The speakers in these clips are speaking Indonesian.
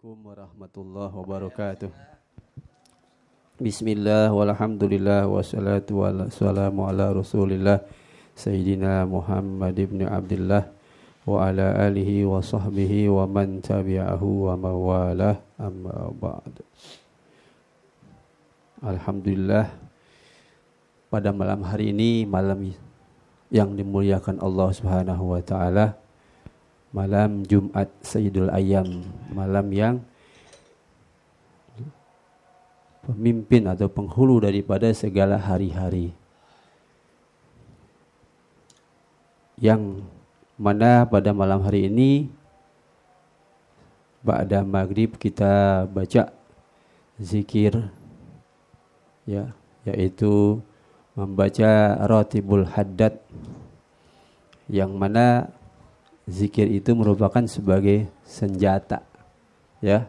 Assalamualaikum warahmatullahi wabarakatuh. Bismillah walhamdulillah wassalatu wassalamu ala rasulillah Sayyidina Muhammad ibn Abdullah wa ala alihi wa sahbihi wa man tabi'ahu wa mawalah amma ba'd. Alhamdulillah, pada malam hari ini, malam yang dimuliakan Allah Subhanahu wa taala, malam Jumat Sayyidul Ayyam, malam yang pemimpin atau penghulu daripada segala hari-hari, yang mana pada malam hari ini ba'da maghrib kita baca zikir, ya, yaitu membaca Ratibul Haddad, yang mana zikir itu merupakan sebagai senjata, ya,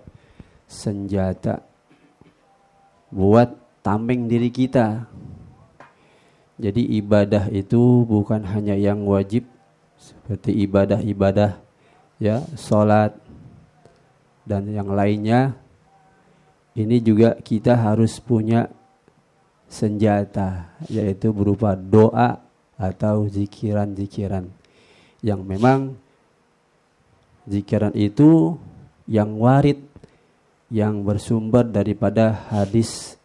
senjata buat tameng diri kita. Jadi ibadah itu bukan hanya yang wajib seperti ibadah-ibadah, ya, salat dan yang lainnya. Ini juga kita harus punya senjata, yaitu berupa doa atau zikiran-zikiran yang memang zikiran itu yang warid, yang bersumber daripada hadis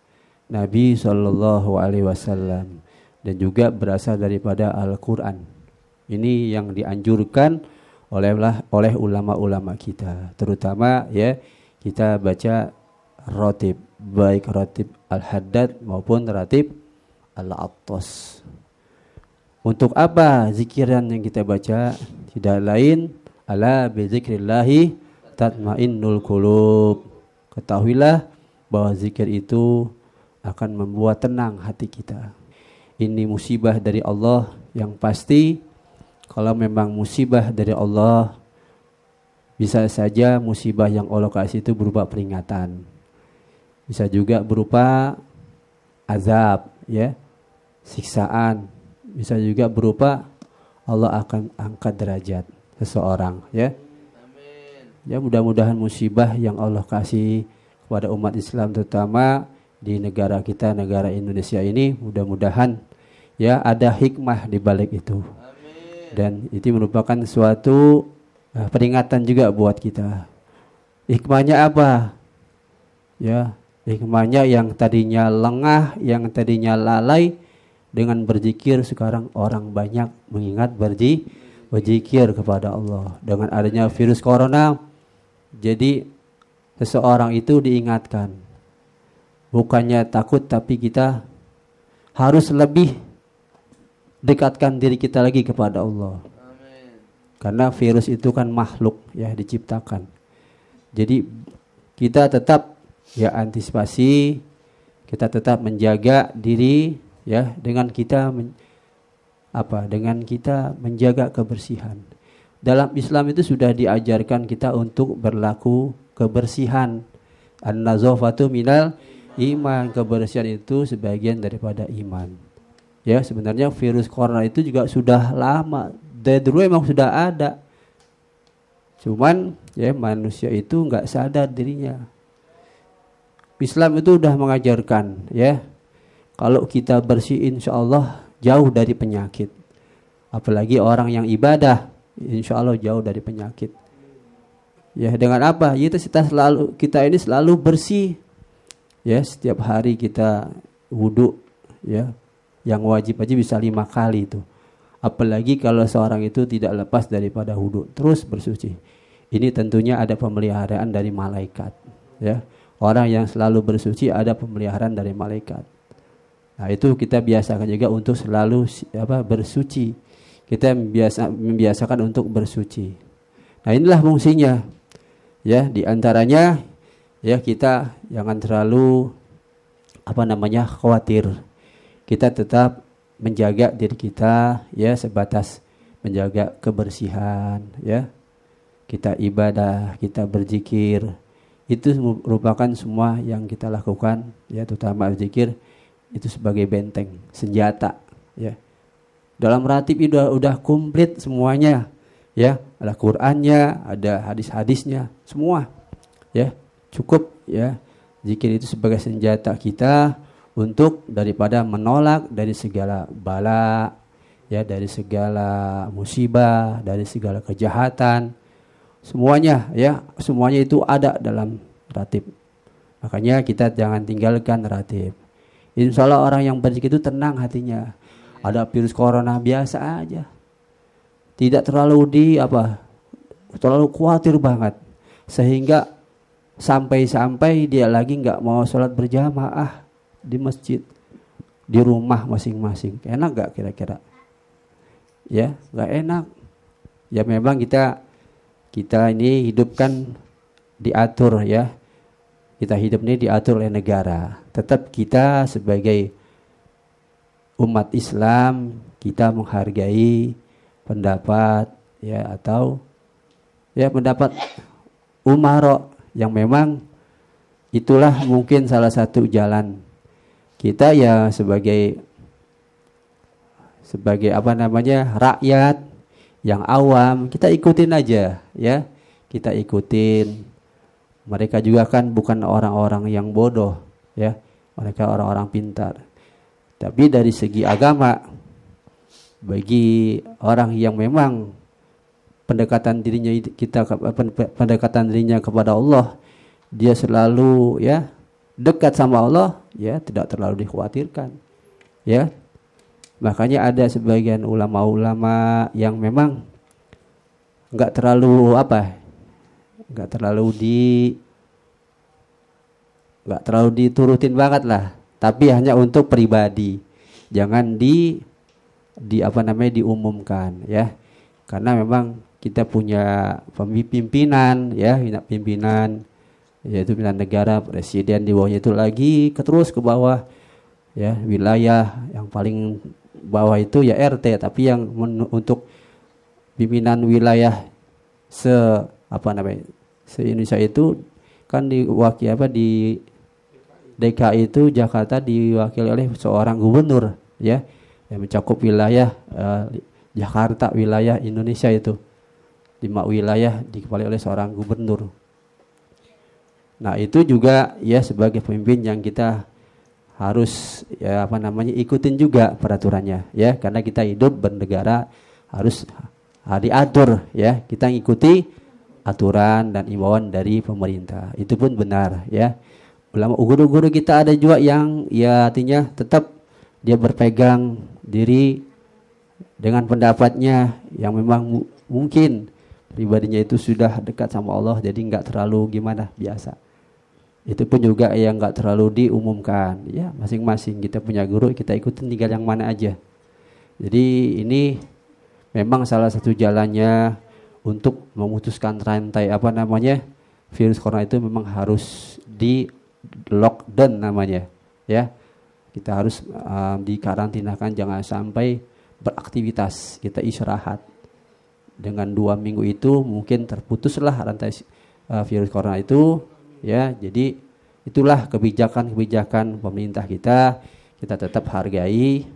Nabi SAW dan juga berasal daripada Al-Quran. Ini yang dianjurkan oleh ulama-ulama kita, terutama, ya, kita baca ratib, baik ratib Al-Haddad maupun ratib Al-Attas. Untuk apa zikiran yang kita baca? Tidak lain, ala bizikrillahi tatmainnul qulub. Ketahuilah bahwa zikir itu akan membuat tenang hati kita. Ini musibah dari Allah yang pasti. Kalau memang musibah dari Allah, bisa saja musibah yang Allah kasih itu berupa peringatan. Bisa juga berupa azab, ya, siksaan. Bisa juga berupa Allah akan angkat derajat seseorang, ya. Amin. Ya, mudah-mudahan musibah yang Allah kasih kepada umat Islam, terutama di negara kita, negara Indonesia ini, mudah-mudahan, ya, ada hikmah di balik itu. Amin. Dan itu merupakan suatu peringatan juga buat kita. Hikmahnya apa? Ya, hikmahnya yang tadinya lengah, yang tadinya lalai, dengan berzikir sekarang orang banyak mengingat berzikir kepada Allah. Dengan adanya virus corona, jadi seseorang itu diingatkan, bukannya takut, tapi kita harus lebih dekatkan diri kita lagi kepada Allah. Amin. Karena virus itu kan makhluk, ya, diciptakan. Jadi kita tetap, ya, antisipasi, kita tetap menjaga diri, ya, dengan kita dengan kita menjaga kebersihan. Dalam Islam itu sudah diajarkan kita untuk berlaku kebersihan. An-nazafatu minal iman. Kebersihan itu sebagian daripada iman. Ya, sebenarnya virus corona itu juga sudah lama. Dari dulu emang sudah ada. Cuman, ya, manusia itu enggak sadar dirinya. Islam itu sudah mengajarkan, ya, kalau kita bersih, insya Allah jauh dari penyakit. Apalagi orang yang ibadah, insya Allah jauh dari penyakit. Ya, dengan apa? Kita ini selalu bersih. Ya, setiap hari kita wudu, ya, yang wajib aja bisa 5 kali itu. Apalagi kalau seorang itu tidak lepas daripada wudu, terus bersuci. Ini tentunya ada pemeliharaan dari malaikat. Ya, orang yang selalu bersuci ada pemeliharaan dari malaikat. Nah, itu kita biasakan juga untuk selalu bersuci. Kita membiasakan untuk bersuci. Nah, inilah fungsinya. Ya, di antaranya, ya, kita jangan terlalu khawatir. Kita tetap menjaga diri kita, ya, sebatas menjaga kebersihan, ya. Kita ibadah, kita berzikir. Itu merupakan semua yang kita lakukan, ya, terutama berzikir itu sebagai benteng, senjata, ya. Dalam ratib itu udah komplit semuanya, ya, ada Qur'annya, ada hadis-hadisnya, semua. Ya, cukup ya. Zikir itu sebagai senjata kita untuk daripada menolak dari segala bala, ya, dari segala musibah, dari segala kejahatan. Semuanya ya, semuanya itu ada dalam ratib. Makanya kita jangan tinggalkan ratib. Insya Allah orang yang berzikir itu tenang hatinya. Ada virus corona biasa aja. Tidak terlalu terlalu khawatir banget. Sehingga sampai-sampai dia lagi nggak mau sholat berjamaah di masjid, di rumah masing-masing. Enak nggak kira-kira? Ya, nggak enak. Ya memang kita ini hidup kan diatur ya. Kita hidup ini diatur oleh negara. Tetap kita sebagai umat Islam, kita menghargai pendapat ya, atau ya pendapat umara yang memang itulah mungkin salah satu jalan kita ya sebagai rakyat yang awam. Kita ikutin aja ya, kita ikutin. Mereka juga kan bukan orang-orang yang bodoh ya, mereka orang-orang pintar. Tapi dari segi agama, bagi orang yang memang pendekatan dirinya kepada Allah, dia selalu ya dekat sama Allah, ya tidak terlalu dikhawatirkan. Ya. Makanya ada sebagian ulama-ulama yang memang enggak terlalu diturutin banget lah, tapi hanya untuk pribadi. Jangan diumumkan ya. Karena memang kita punya pimpinan ya, pimpinan yaitu pimpinan negara, presiden, di bawahnya itu lagi terus ke bawah ya, wilayah yang paling bawah itu ya RT, tapi yang untuk pimpinan wilayah se-Indonesia itu kan di DKI itu Jakarta diwakili oleh seorang gubernur ya, yang mencakup wilayah Jakarta, wilayah Indonesia itu 5 wilayah dikepalai oleh seorang gubernur. Nah itu juga ya sebagai pemimpin yang kita harus ikutin juga peraturannya ya, karena kita hidup bernegara harus diatur ya, kita ngikuti aturan dan imbauan dari pemerintah. Itu pun benar ya. Ulama guru-guru kita ada juga yang ya artinya tetap dia berpegang diri dengan pendapatnya yang memang mungkin pribadinya itu sudah dekat sama Allah, jadi enggak terlalu biasa. Itu pun juga yang enggak terlalu diumumkan ya, masing-masing kita punya guru, kita ikutin tinggal yang mana aja. Jadi ini memang salah satu jalannya untuk memutuskan rantai virus corona itu, memang harus di lockdown namanya ya. Kita harus dikarantinakan, jangan sampai beraktivitas, kita istirahat. Dengan 2 minggu itu mungkin terputuslah rantai virus corona itu ya. Jadi itulah kebijakan pemerintah kita tetap hargai.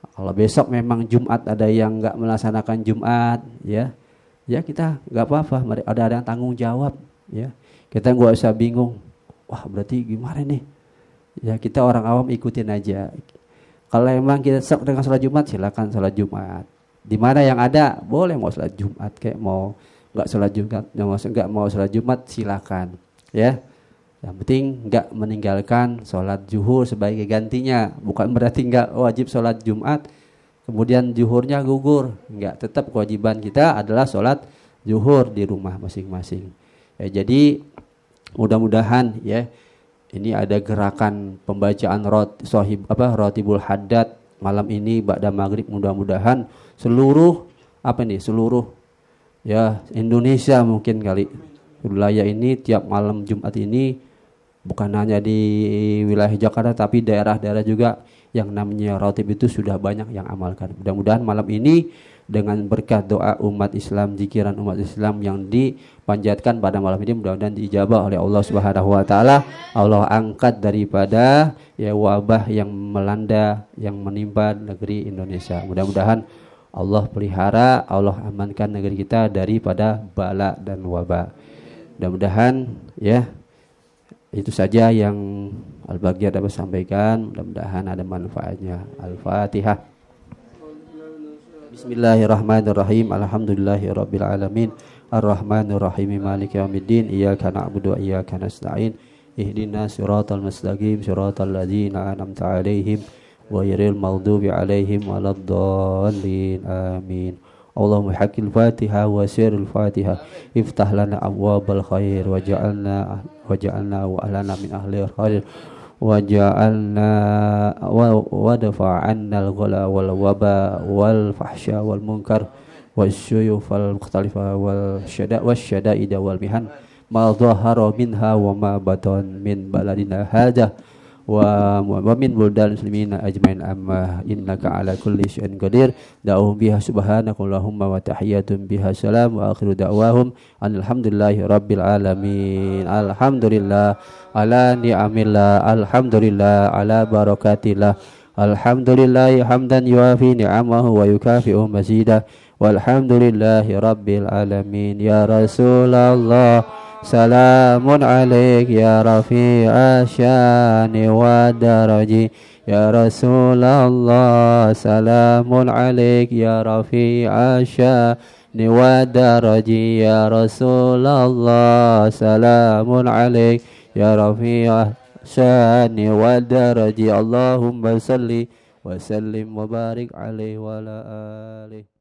Kalau besok memang Jumat ada yang enggak melaksanakan Jumat ya kita enggak apa-apa, ada yang tanggung jawab ya. Kita enggak usah bingung, wah berarti gimana nih ya, kita orang awam ikutin aja. Kalau emang kita dengan sholat Jumat, silakan sholat Jumat. Di mana yang ada boleh, mau sholat Jumat kayak mau enggak sholat Jumat, enggak mau sholat Jumat silakan ya. Yang penting enggak meninggalkan sholat zuhur sebagai gantinya. Bukan berarti enggak wajib sholat Jumat kemudian zuhurnya gugur. Enggak, tetap kewajiban kita adalah sholat zuhur di rumah masing-masing. Ya, jadi mudah-mudahan ya ini ada gerakan pembacaan Rotibul Haddad malam ini ba'da maghrib. Mudah-mudahan seluruh ya Indonesia mungkin kali wilayah ini tiap malam Jumat ini, bukan hanya di wilayah Jakarta tapi daerah-daerah juga yang namanya Rotib itu sudah banyak yang amalkan. Mudah-mudahan malam ini dengan berkat doa umat Islam, zikiran umat Islam yang dipanjatkan pada malam ini, mudah-mudahan diijabah oleh Allah Subhanahu wa taala. Allah angkat daripada ya wabah yang melanda, yang menimpa negeri Indonesia. Mudah-mudahan Allah pelihara, Allah amankan negeri kita daripada bala dan wabah. Mudah-mudahan ya itu saja yang Al-Baghdadi dapat sampaikan, mudah-mudahan ada manfaatnya. Al-Fatihah. Bismillahirrahmanirrahim. Alhamdulillahirabbil alamin. Ar-Rahmanir-Rahim. Maliki yaumiddin. Iyyaka na'budu wa iyyaka nasta'in. Ihdinas siratal mustaqim, siratal ladzina an'amta 'alaihim ghairil maghdubi 'alaihim waladdallin. Amin. Allahumma haqqil Fatihah wa sirril Fatihah. Iftah lana abwabal khair waj'alna wa ahlana min ahli khair waj'alna wa dafa'anna al-ghala wal waba wal fahsya wal munkar wasyuyuf al mukhtalifa wal syada'ida wal mihan ma dhahara minha wa ma batan min baladina hadha wa min buldal muslimina ajmain amma innaka ala kulli syai'in qadir da'uhum biha subhanakallahumma wa tahiyyatun biha salam wa akhiru da'wahum alhamdulillahi rabbil alamin. Alhamdulillah ala ni'amillah, alhamdulillah ala barakatillah, alhamdulillahi hamdan yuafi ni'amahu wa yukafi'u mazidah, walhamdulillahi rabbil alamin. Ya Rasulullah salamun alaik ya rafi'a syani wa daraji. Ya Rasulullah salamun alaik ya rafi'a syani wa daraji. Ya Rasulullah salamun alaik ya rafi'a syani wa daraji. Allahumma salli wa sallim wa barik alaihi wa ala alihi.